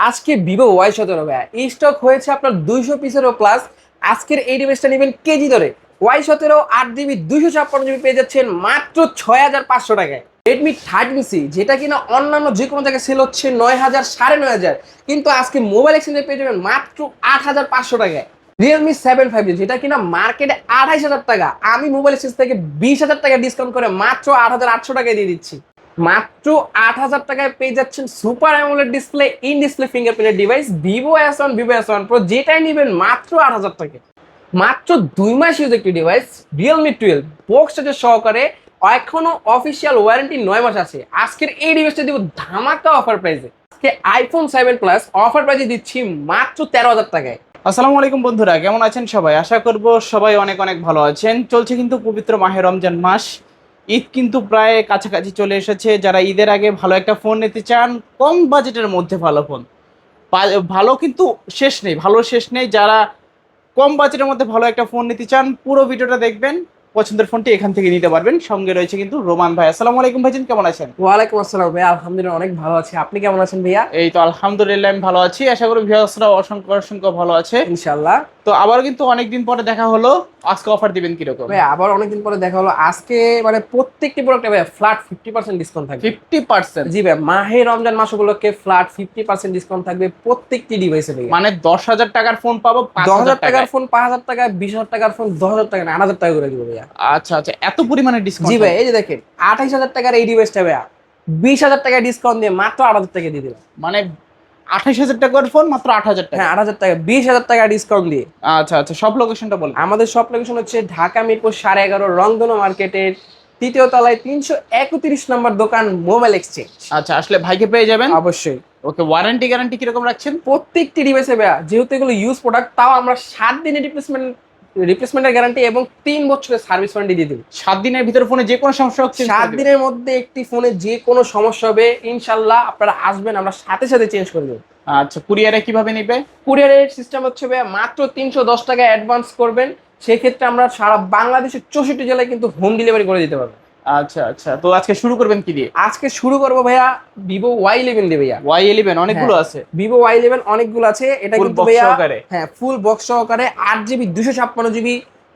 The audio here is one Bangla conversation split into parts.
আজকে ভিভো Y17 ভাইয়া স্টক হয়েছে আপনার 200 পিসেরও প্লাস। আজকের এই ডিভাইসটা নেবেন কেজি দরে। Y17 8GB 256GB পেয়ে যাচ্ছেন মাত্র 6500 টাকায়। রেডমি 13C যেটা কিনা অন্যান্য যে কোনো জায়গায় সেল হচ্ছে 9000 9500, কিন্তু আজকে মোবাইল এক্সচেঞ্জে পেয়ে যাবেন মাত্র 8500 টাকায়। রিয়েলমি 7 5G যেটা কিনা মার্কেটে 28000 টাকা, আমি মোবাইল এক্সচেঞ্জ থেকে 20000 টাকা ডিসকাউন্ট করে মাত্র 8800 টাকায় দিয়ে দিচ্ছি। মাত্র 8000 টাকায় পেয়ে যাচ্ছেন super AMOLED display in display ফিঙ্গারপ্রিন্টের ডিভাইস ভিভো S1 প্রো, যেটাই নেবেন মাত্র 8000 টাকায়। মাত্র 2 মাস ইউজ একটি ডিভাইস রিয়েলমি 12 বক্স চার্জার সহকারে, এখনো অফিসিয়াল ওয়ারেন্টি 9 মাস আছে। আজকের এই ডিভাইসটা দিব ধামাকা অফার প্রাইসে। আজকে আইফোন 7 প্লাস অফার প্রাইসে দিচ্ছি মাত্র 13000 টাকায়। আসসালামু আলাইকুম বন্ধুরা, কেমন আছেন সবাই? আশা করব সবাই অনেক অনেক ভালো আছেন। চলছে কিন্তু পবিত্র মাহে রমজান মাস, ঈদ কিন্তু প্রায় কাছাকাছি চলে এসেছে। যারা ঈদের আগে ভালো একটা ফোন নিতে চান, কম বাজেটের মধ্যে ভালো ফোন, ভালো কিন্তু শেষ নেই, ভালো শেষ নেই। যারা কম বাজেটের মধ্যে ভালো একটা ফোন নিতে চান, পুরো ভিডিওটা দেখবেন, পছন্দের ফোনটি এখান থেকে নিতে পারবেন। সঙ্গে রয়েছে কিন্তু রোমান ভাই। আসসালামু আলাইকুম ভাইজান, কেমন আছেন? ওয়ালাইকুম আসসালাম ভাই, আলহামদুলিল্লাহ অনেক ভালো আছি। আপনি কেমন আছেন ভাইয়া? এই তো আলহামদুলিল্লাহ আমি ভালো আছি। আশা করি ভিউয়ার্সরাও অসংখ্য অসংখ্য ভালো আছে ইনশাআল্লাহ। তো আবার কিন্তু অনেকদিন পরে দেখা হলো, আজকে অফার দিবেন কিরকম? ভাই আবার অনেকদিন পরে দেখা হলো। আজকে মানে প্রত্যেকটি প্রোডাক্টে ভাই ফ্ল্যাট 50% ডিসকাউন্ট থাকবে। 50%? জি ভাই, মাহে রমজান মাস উপলক্ষে ফ্ল্যাট 50% ডিসকাউন্ট থাকবে প্রত্যেকটি ডিভাইসে ভাই। মানে 10,000 টাকার ফোন পাবো 10,000 টাকার ফোন 5000 টাকা, 20,000 টাকার ফোন 10,000 টাকা না 8,000 টাকা করে দিব ভাইয়া। আচ্ছা আচ্ছা, এত পরিমাণে ডিসকাউন্ট? জি ভাই, এই যে দেখেন 28,000 টাকার এই ডিভাইসটা ভাইয়া 20,000 টাকা ডিসকাউন্ট দিয়ে মাত্র 8,000 টাকা দিয়ে দিলাম। মানে 28,000 টাকার ফোন মাত্র 8,000 টাকা? হ্যাঁ 8,000 টাকা, 20,000 টাকা ডিসকাউন্ট দিয়ে। আচ্ছা আচ্ছা, সব লোকেশনটা বলুন। আমাদের সব লোকেশন হচ্ছে ঢাকা মিরপুর 11.5 রংধনু মার্কেটের 3য় তলায় 331 নম্বর দোকান মোবাইল এক্সচেঞ্জ। আচ্ছা, আসলে ভাইকে পেয়ে যাবেন অবশ্যই। ওকে, ওয়ারেন্টি গ্যারান্টি কিরকম রাখছেন? প্রত্যেকটি ডিভাইসে ভাইয়া যেহেতু এগুলো ইউজ প্রোডাক্ট, তাও আমরা 7 দিনের রিপ্লেসমেন্টের গ্যারান্টি এবং 3 বছরের সার্ভিস ওয়ারেন্টি দিয়ে দিই। 7 দিনের ভিতরে ফোনে যে কোনো সমস্যা হচ্ছে 7 দিনের মধ্যে একটি ফোনে যে কোনো সমস্যা হবে ইনশাল্লাহ আপনারা আসবেন, আমরা সাথে সাথে চেঞ্জ করে দেবো। আচ্ছা, কুরিয়ারে কিভাবে নেবে? কুরিয়ারের সিস্টেম হচ্ছে ভাইয়া মাত্র 310 টাকা অ্যাডভান্স করবেন, সেক্ষেত্রে আমরা সারা বাংলাদেশের 64 জেলায় কিন্তু হোম ডেলিভারি করে দিতে পারবো। আচ্ছা আচ্ছা, তো আজকে শুরু করবেন কি দিয়ে? আজকে শুরু করবো ভাইয়া ভিভো Y11 দিয়ে ভাইয়া। Y11 অনেকগুলো আছে? ভিভো Y11 অনেকগুলো আছে। এটা ফুল কিন্তু বক্স ভাইয়া সহকারে? হ্যাঁ ফুল বক্স সহকারে, 8GB 256GB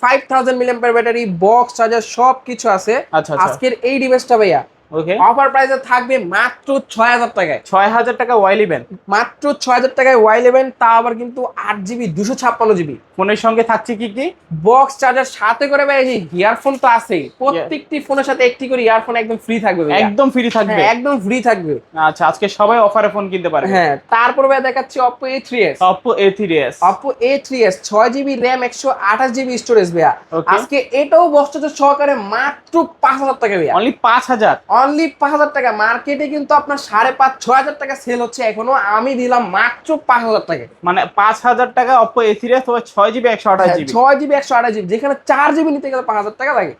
5000 mAh battery, box charger সব কিছু আছে। আচ্ছা আচ্ছা, আজকের এই ডিভাইসটা ভাইয়া ওকে, অফার প্রাইসে থাকবে মাত্র 6000 টাকায়। 6,000 টাকা Y11? মাত্র 6000 টাকায় Y11, তা আবার কিন্তু 8GB 256GB। ফোনের সঙ্গে থাকছে কি কি? বক্স চার্জার সাথে করে ভাই, এই যে ইয়ারফোন তো আছেই, প্রত্যেকটি ফোনের সাথে একটি করে ইয়ারফোন একদম ফ্রি থাকবে ভাইয়া। একদম ফ্রি থাকবে? হ্যাঁ একদম ফ্রি থাকবে। আচ্ছা, আজকে সবাই অফারে ফোন কিনতে পারবে। হ্যাঁ তারপর ভাই দেখাচ্ছি Oppo A3s। Oppo A3s? Oppo A3s 6GB RAM 128GB storage ভাইয়া। Okay. আজকে এটাও বক্স চার্জার সহকারে মাত্র 5000 টাকা ভাইয়া। অনলি 5,000? অনলি 5000 টাকা। মার্কেটে কিন্তু আপনার 5,500-6,000 টাকা সেল হচ্ছে, এখনো আমি দিলাম মাত্র 5000 টাকা। মানে 5,000 টাকা Oppo A3s, তবে 6GB 128GB? 6GB 128GB, যেখানে 4GB নিতে গেলে 5000 টাকা লাগে।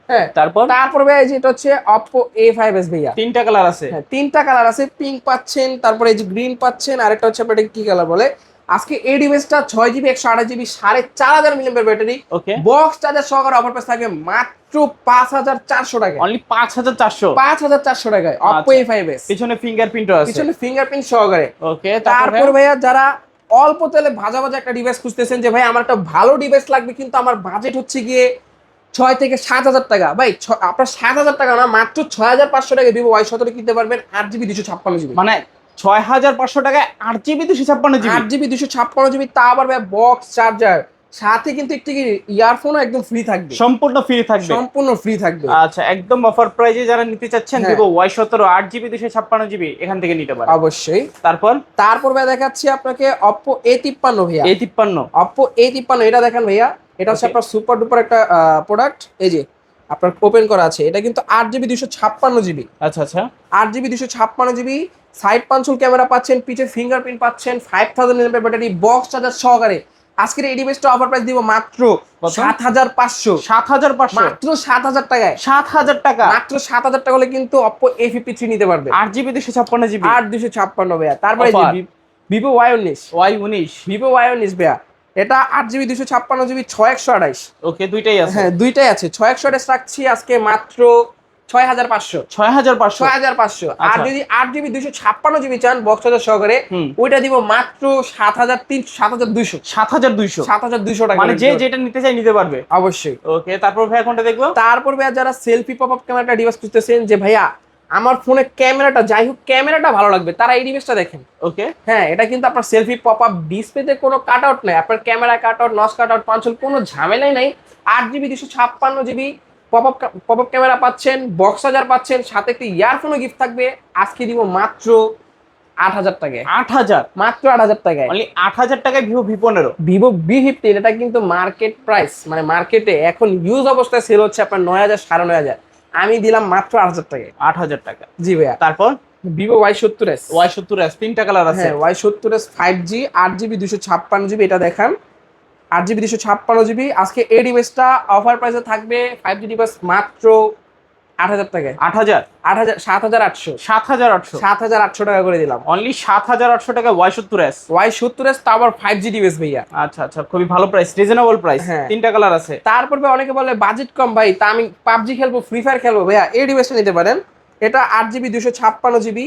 হ্যাঁ তারপর ভাই যেটা হচ্ছে Oppo A5s ভাইয়া। 3টা কালার আছে? হ্যাঁ 3টা কালার আছে, পিঙ্ক পাচ্ছেন, তারপরে এই যে গ্রিন পাচ্ছেন, আরেকটা হচ্ছে আপনার কি কালার বলে। আজকে এই ডিভাইসটা 6GB 128GB 4500 mAh ব্যাটারি, ওকে, বক্স চার্জার সহকারে অফার প্রাইস থাকবে মাত্র 5400 টাকা। অনলি 5,400? 5400 টাকায় Oppo A5s। পিছনে ফিঙ্গারপ্রিন্টও আছে? পিছনে ফিঙ্গারপ্রিন্ট সহকারে। ওকে, তারপর ভাইয়া যারা অল্প তেলে ভাজা ভাজা একটা ডিভাইস খুঁজতেছেন, যে ভাই আমার একটা ভালো ডিভাইস লাগবে কিন্তু আমার বাজেট হচ্ছে গিয়ে 6 থেকে 7000 টাকা, ভাই আপনার 7000 টাকা না, মাত্র 6500 টাকা ভিভো Y17 কিনতে পারবেন 8GB 256GB। মানে 6,500 টাকায় 8GB 256GB? 8GB 256GB, তা আবার ভাই বক্স চার্জার সাথে কিন্তু একটি ইয়ারফোনও একদম ফ্রি থাকবে। সম্পূর্ণ ফ্রি থাকবে? সম্পূর্ণ ফ্রি থাকবে। আচ্ছা, একদম অফার প্রাইজে যারা নিতে চাচ্ছেন ভিভো Y17 8GB 256GB এখান থেকে নিতে পারেন। অবশ্যই। তারপর ভাই দেখাচ্ছি আপনাকে Oppo A53 ভাইয়া। A53? Oppo A53 এটা দেখেন ভাইয়া, এটা হচ্ছে আপনার সুপার ডুপার একটা প্রোডাক্ট। এই যে আপনার ওপেন করা আছে, এটা কিন্তু 8GB 256GB। আচ্ছা আচ্ছা, 8GB 256GB, সাইড পাঞ্চুল ক্যামেরা পাচ্ছেন, পিছে ফিঙ্গারপ্রিন্ট পাচ্ছেন, 5000 mAh ব্যাটারি, বক্স চার্জার সহকারে। আজকের এই ডিভাইসটা অফার প্রাইস দিব মাত্র 7500। 7500? মাত্র 7000 টাকায়। 7000 টাকা? মাত্র 7000 টাকা হলে কিন্তু Oppo A53 নিতে পারবে 8GB 256GB? 8256 ভাইয়া। তারপরে ভিভো Y19। ভিভো Y19 ভাইয়া, এটা 8GB 256GB 6128। ওকে, দুইটাই আছে? হ্যাঁ দুইটাই আছে। 6128 রাখছি আজকে মাত্র 6500 6500 6500 আর আচ্ছা। যদি 8GB 256GB চান বক্স চার্জার সহকারে ওইটা দিব মাত্র 7200 7200 টাকা মানে যে যেটা নিতে চাই নিতে পারবে। অবশ্যই। ওকে, তারপর ভাইয়া কোনটা দেখবো? তারপর ভাইয়া যারা সেলফি পপআপ ক্যামেরাটা ডিভাইস খুঁজতেছেন যে ভাইয়া আমার ফোনে ক্যামেরাটা যাই হোক ক্যামেরাটা ভালো লাগবে, তারা এই ডিভাইসটা দেখেন। ওকে, হ্যাঁ, এটা কিন্তু আপনার সেলফি পপআপ ডিসপ্লেতে কোনো কাট আউট নাই, আপনার camera cut out notch cut out punch hole কোনো ঝামেলাই নাই। 8GB 256GB পপআপ ক্যামেরা পাচ্ছেন, বক্স চার্জার পাচ্ছেন, সাথে একটা ইয়ারফোনও গিফট থাকবে। আজকে দিব মাত্র 8000 টাকায়। 8000 মাত্র 8000 টাকায় অনলি 8000 টাকায় ভিভো V15। ভিভো V15 এটা কিন্তু মার্কেট প্রাইস, মানে মার্কেটে এখন ইউজ অবস্থায় সেল হচ্ছে আপনার 9000 9500, আমি দিলাম মাত্র 8000 টাকায়। 8000 টাকা। জি ভাইয়া। তারপর ভিভো Y70s। Y70s তিনটা কালার আছে। হ্যাঁ, Y70s 5G 8GB 256GB, এটা দেখান 8GB 256GB। আজকে এই ডিভাইসটা অফার প্রাইসে থাকবে 5G ডিভাইস মাত্র 8000 টাকায়। 8000 7800 7800 টাকা করে দিলাম। অনলি 7800 টাকা Y70s। Y70s তা আবার 5G ডিভাইস ভাইয়া। আচ্ছা আচ্ছা, খুবই ভালো প্রাইস, রিজনেবল প্রাইস। হ্যাঁ। তিনটা কালার আছে। তারপর ভাই অনেকে বলে বাজেট কম ভাই, তা আমি পাবজি খেলবো, ফ্রি ফায়ার খেলবো, ভাইয়া এই ডিভাইসটা নিতে পারেন। এটা 8GB 256GB,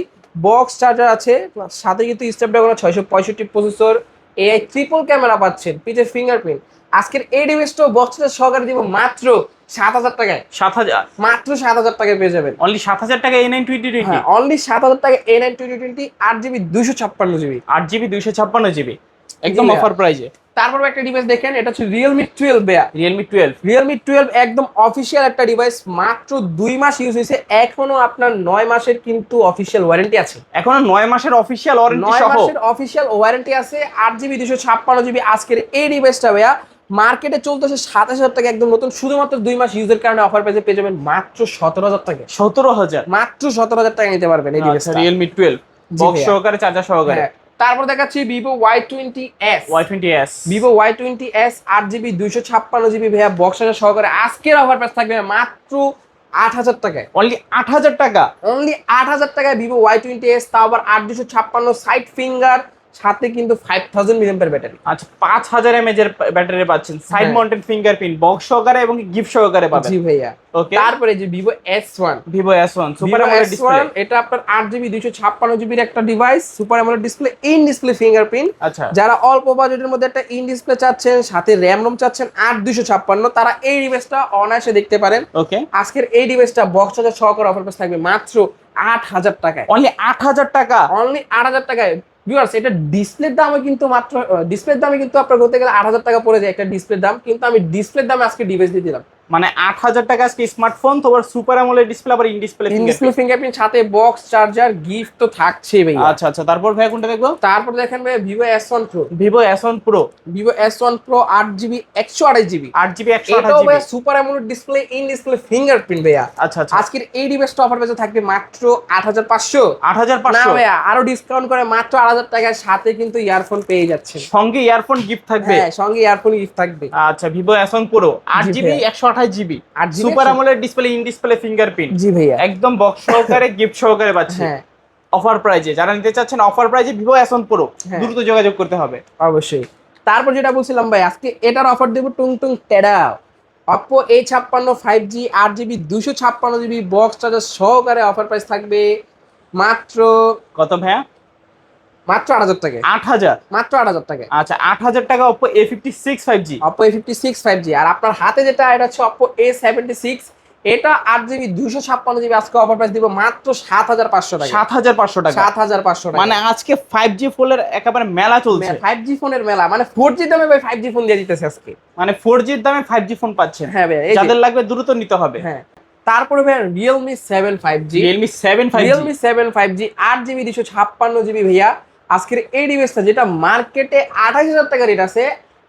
বক্স চার্জার আছে, সাথে কিন্তু Snapdragon 665 processor, AI triple camera পাচ্ছেন, পিছে ফিঙ্গারপ্রিন্ট। আজকের এই ডিভাইসটাও বক্স চার্জার সহকারে দিব মাত্র 7000 টাকায়। 7000 মাত্র 7000 টাকায় পেয়ে যাবেন। অনলি 7000 টাকা A9 2020। হ্যাঁ, অনলি 7000 টাকা A9 2020 8GB 256GB। 8GB 256GB একদম জি ভাইয়া। অফার প্রাইজে। তারপর একটা ডিভাইস দেখেন, এটা হচ্ছে Realme 12 ভাইয়া। Realme 12 Realme 12 একদম অফিসিয়াল একটা ডিভাইস, মাত্র 2 মাস ইউজ হয়েছে, এখনো আপনার 9 মাসের কিন্তু অফিসিয়াল ওয়ারেন্টি আছে। এখনো 9 মাসের অফিশিয়াল ওয়ারেন্টি 9 সহ। মাসের অফিসিয়াল ওয়ারেন্টি আছে। 8GB 256GB আজকের এই ডিভাইসটা ভাইয়া মার্কেটে চলতেছে 27000 টাকা, একদম নতুন, শুধুমাত্র 2 মাস ইউজের কারণে অফার পেজে পেয়ে যাবেন মাত্র 17000 টাকা। 17000 মাত্র 17000 টাকা নিতে পারবেন এই আচ্ছা, ডিভাইসটা। Realme 12 জি বক্স ভাইয়া। সহকারে চার্জার সহকারে। হ্যাঁ, তারপর দেখাচ্ছি Vivo Y20s। Y20s Vivo Y20s 8GB 256GB ভাইয়া, বক্স চার্জার সহকারে আজকের অফার প্রাইস থাকবে মাত্র 8000 টাকায়। অনলি 8000 টাকা। অনলি 8000 টাকায় Vivo Y20s, তাও আবার 8256 সাইড ফিঙ্গার, সাথে কিন্তু 5000 mAh ব্যাটারি। আচ্ছা, 5000 mAh এর ব্যাটারি পাচ্ছেন, সাইড হ্যাঁ। মাউন্টেড ফিঙ্গারপ্রিন্ট, বক্স সহকারে এবং গিফট সহকারে পাবেন। জি ভাইয়া। ওকে, তারপরে যে Vivo S1। Vivo S1 super Vivo AMOLED display. S1 এটা আপনার 8GB 256GB এর একটা device, super AMOLED display, in display fingerprint. আচ্ছা, যারা অল্প বাজেটের মধ্যে একটা ইন ডিসপ্লে চাচ্ছেন, সাথে র্যাম রোম চাচ্ছেন 8256, তারা এই ডিভাইসটা অনায়াসে দেখতে পারেন। ওকে, আজকের এই ডিভাইসটা বক্স চার্জার সহকারে অফার প্রাইস থাকবে মাত্র 8000 টাকায়। অনলি 8000 টাকা। অনলি 8000 টাকায়। ভিউয়ার্স, এটা ডিসপ্লের দামে কিন্তু মাত্র ডিসপ্লের দামে কিন্তু আপনার বলতে গেলে 8000 টাকা পড়ে যায় একটা ডিসপ্লের দাম, কিন্তু আমি ডিসপ্লের দামে আজকে ডিভাইস দিয়ে দিলাম। মানে 8000 টাকা আজকে স্মার্টফোন, তোমার সুপার অ্যামোলেড ডিসপ্লে, আবার in display in display fingerprint, সাথে বক্স চার্জার গিফট তো থাকছেই ভাই। আচ্ছা আচ্ছা, তারপর ভাই কোনটা দেখবো? তারপর দেখেন ভাই Vivo S1 Pro। Vivo S1 Pro Vivo S1 Pro 8GB 128GB। 8GB এটাও ভাই 128GB। Super AMOLED display, in display fingerprint ভাইয়া। আচ্ছা আচ্ছা, আজকের এই ডিভাইসটা অফার পেজে থাকবে মাত্র 8500। না 8500 ভাইয়া, আরো ডিসকাউন্ট করে মাত্র 8000 টাকার সাথে কিন্তু ইয়ারফোন পেয়ে যাচ্ছেন। সঙ্গে ইয়ারফোন গিফট থাকবে। হ্যাঁ, সঙ্গে ইয়ারফোন গিফট থাকবে। আচ্ছা, Vivo S1 Pro 8GB ভাইয়া। 128GB 8GB super AMOLED display, in display fingerprint, জি ভাইয়া। একদম বক্স সহকারে গিফট সহকারে পাচ্ছে হ্যাঁ, অফার প্রাইজে। যারা নিতে চাচ্ছেন অফার প্রাইজে Vivo S1 Pro, হ্যাঁ। দ্রুত যোগাযোগ করতে হবে। অবশ্যই। তারপর যেটা বলছিলাম ভাই, আজকে এটার অফার দেবো টুং টুং টেডা। Oppo A56 5G 8GB 256GB box charger সহকারে অফার প্রাইস থাকবে মাত্র কত ভাইয়া? 8000 টাকায়। 8000। মাত্র 8000 টাকায়। আচ্ছা, 8000 টাকা Oppo A56 5G। Oppo A56 5G। আর আপনার হাতে যেটা, এটা হচ্ছে Oppo A76, এটা 8GB 256GB আজকে অফার প্রাইস দিব মাত্র 7500 টাকা। 7500 টাকা। 7500 টাকা। মানে আজকে 5G ফোনের একেবারে মেলা চলছে। 5G ফোনের মেলা, মানে 4G দামে ভাই 5G ফোন দিয়ে দিতেছে আজকে। মানে 4G এর দামে 5G ফোন পাচ্ছেন। হ্যাঁ ভাই, এই যে। যাদের লাগবে দ্রুত নিতে হবে। হ্যাঁ, তারপরে ভাই Realme 7 5G। Realme 7 5G। Realme 7 5G 8GB 256GB ভাইয়া। আজকের এই ডিভাইসটা যেটা মার্কেটে 28000 টাকা রেট আছে,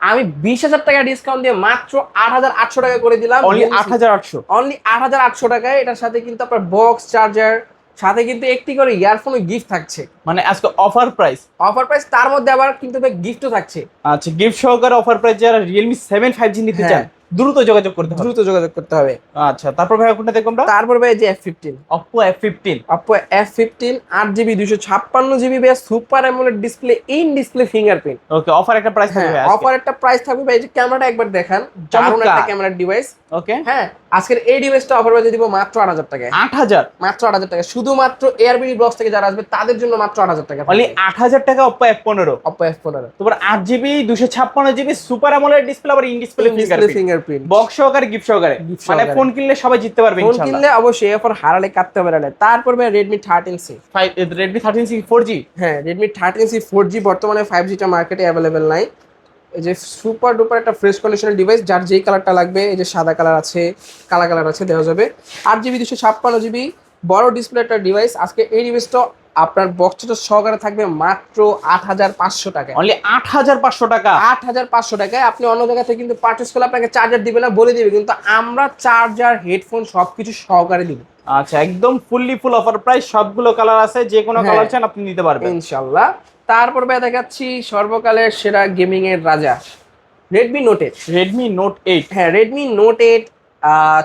আমি 20000 টাকা ডিসকাউন্ট দিয়ে মাত্র 8800 টাকা করে দিলাম। অনলি 8800। অনলি 8800 টাকায়। এটার সাথে কিন্তু আপনার বক্স চার্জার, সাথে কিন্তু একটি করে ইয়ারফোন গিফট থাকছে। মানে আজকে অফার প্রাইস। অফার প্রাইস, তার মধ্যে আবার কিন্তু গিফটও থাকছে। আচ্ছা, গিফট সহকারে অফার প্রাইস। যারা Realme 7 5G নিতে চান, দ্রুত যোগাযোগ করতে হবে। দ্রুত যোগাযোগ করতে হবে। আচ্ছা, তারপর ভাই কোনটা দেখব আমরা? তারপর ভাই যে F15, Oppo F15, Oppo F15 8GB 256GB ভাই, super AMOLED display, in display fingerprint. Okay, offer একটা প্রাইস থাকবে হ্যাঁ, আজকে। অফার একটা প্রাইস থাকবে ভাই। এই যে ক্যামেরাটা একবার দেখান, দারুণ একটা ক্যামেরার ডিভাইস। ওকে, হ্যাঁ, আজকের এই ডিভাইসটা অফার প্রাইসে দিব মাত্র 8000 টাকায়। 8000, মাত্র 8000 টাকা, শুধুমাত্র এয়ারবিডি ব্লগস থেকে যারা আসবে তাদের জন্য মাত্র 8000 টাকা। অনলি 8000 টাকা Oppo F15। Oppo F15 তারপর 8GB 256GB super AMOLED display, আবার ইন ডিসপ্লে ফিঙ্গারপ্রিন্ট, বক্স সহকারে, গিফট সহকারে, মানে ফোন কিনলে সবাই জিততে পারবে ফোন ইনশাআল্লাহ। কিনলে অবশ্যই অফার হারালে কাটতে হবে না। তারপর ভাই Redmi 13C, Redmi 13C 4G। হ্যাঁ Redmi 13C 4G, বর্তমানে 5G টা মার্কেটে অ্যাভেলেবেল নাই। এই যে সুপার ডুপার একটা ফ্রেশ কন্ডিশনের ডিভাইস, যার যেই কালারটা লাগবে, এই যে সাদা কালার আছে, কালা কালার আছে, দেওয়া যাবে। 8GB 256GB বড় ডিসপ্লে একটা ডিভাইস। আজকে এই ডিভাইসটা আপনার বক্সটা সহকারে থাকবে মাত্র 8500 টাকায়। অনলি 8500 টাকা। 8500 টাকায় আপনি অন্য জায়গা থেকে কিন্তু পারচেজ করলে আপনাকে চার্জার দিবে না, বলে দিবে, কিন্তু আমরা চার্জার, হেডফোন সবকিছু সহকারে দিব। আচ্ছা, একদম ফুল অফার প্রাইস, সবগুলো কালার আছে, যে কোনো কালার চান আপনি নিতে পারবেন ইনশাআল্লাহ। তারপর ভাই দেখাচ্ছি সর্বকালের সেরা গেমিং এর রাজা, Redmi Note 8। Redmi Note 8। হ্যাঁ, Redmi Note 8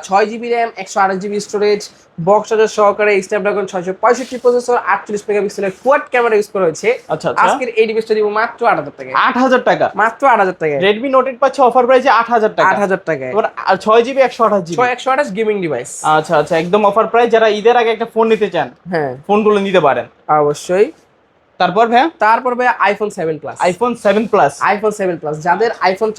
6GB RAM, 128GB storage, box charger সহকারে, স্ন্যাপড্রাগন 665 প্রসেসর, 48 মেগাপিক্সেলের কোয়াড ক্যামেরা ইউজ করা হয়েছে। আচ্ছা, আজকের এই ডিভাইসটা দিব মাত্র 8000 টাকায়। 8000 টাকা, মাত্র 8000 টাকায় Redmi Note 8 পাচ্ছে অফার প্রাইসে 8000 টাকা। 8000 টাকায়। এবার 6GB 128GB। 128 gaming device. আচ্ছা, একদম অফার প্রাইস। যারা ঈদের আগে একটা ফোন নিতে চান, হ্যাঁ ফোনগুলো নিতে পারেন অবশ্যই। তারপর ভাই তারপর ভাই iPhone 7 Plus। iPhone 7 Plus। iPhone 7 Plus, যাদের আইফোন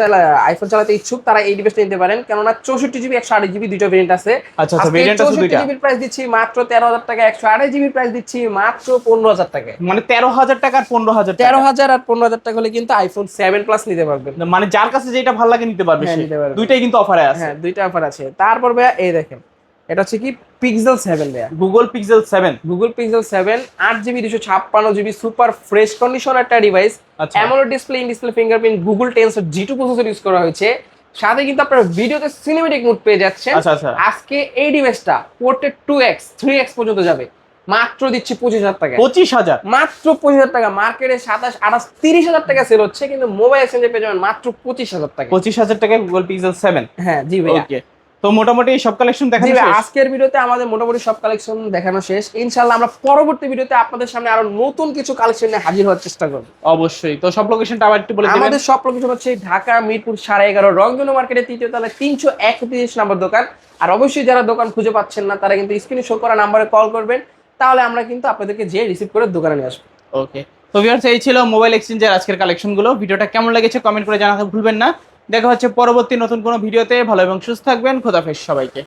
চালাতে ইচ্ছুক তারা এই ডিভাইসটা নিতে পারেন, কেননা 64GB 128GB দুটো ভেরিয়েন্ট আছে। আচ্ছা, ভেরিয়েন্ট আছে দুইটা। 64GB প্রাইস দিচ্ছি মাত্র 13000 টাকা, 128GB প্রাইস দিচ্ছি মাত্র 15000 টাকা। মানে 13000 টাকা আর 15000 টাকা। 13000 আর 15000 টাকা হলে কিন্তু iPhone 7 Plus নিতে পারবেন। মানে যার কাছে যেটা ভালো লাগে নিতে পারবে হ্যাঁ, সে। নিতে পারবে। দুইটাই কিন্তু অফারে আছে। হ্যাঁ, দুইটা অফার আছে। তারপর ভাই এই দেখেন, এটা হচ্ছে কি Pixel 7 ভাইয়া, Google Pixel 7। Google Pixel 7 8GB 256GB super fresh condition একটা ডিভাইস। আচ্ছা। AMOLED display, in display fingerprint, Google Tensor G2 processor use করা হয়েছে। সাথে কিন্তু আপনারা ভিডিওতে সিনেমেটিক মোড পেয়ে যাচ্ছেন। আচ্ছা। আজকে এই ডিভাইসটা পোর্টে 2x 3x পর্যন্ত যাবে, মাত্র দিচ্ছি 25000 টাকা। 25000, মাত্র 25000 টাকা। মার্কেটে 27, 28, 30000 টাকা সেল হচ্ছে, কিন্তু মোবাইল এক্সচেঞ্জে পেয়ে যাবেন মাত্র 25000 টাকা। 25000 টাকায় Google Pixel 7। হ্যাঁ জি ভাইয়া। ওকে, তো মোটামুটি সব কালেকশন দেখানো জি ভাই, শেষ। আজকের ভিডিওতে আমাদের মোটামুটি সব কালেকশন দেখানো শেষ। ইনশাআল্লাহ আমরা পরবর্তী ভিডিওতে আপনাদের সামনে আরো নতুন কিছু কালেকশন নিয়ে হাজির হওয়ার চেষ্টা করব। অবশ্যই। তো সব লোকেশনটা আবার একটু বলে দিবেন। আমাদের সব লোকেশন হচ্ছে ঢাকা মিরপুর 11.5 রংধনু মার্কেটের 3য় তলায় 331 নম্বর দোকান। আর অবশ্যই যারা দোকান খুঁজে পাচ্ছেন না তারা কিন্তু স্ক্রিনে শো করা নম্বরে কল করবেন, তাহলে আমরা কিন্তু আপনাদেরকে যে রিসিভ করে দোকানে নিয়ে আসবো। ওকে, তো ভিউয়ার্স, এই ছিল মোবাইল এক্সচেঞ্জের আজকের কালেকশনগুলো। ভিডিওটা কেমন লেগেছে কমেন্ট করে জানাতে ভুলবেন না। দেখা হচ্ছে পরবর্তী নতুন কোনো ভিডিওতে। ভালো এবং সুস্থ থাকবেন। খোদাফেজ সবাইকে।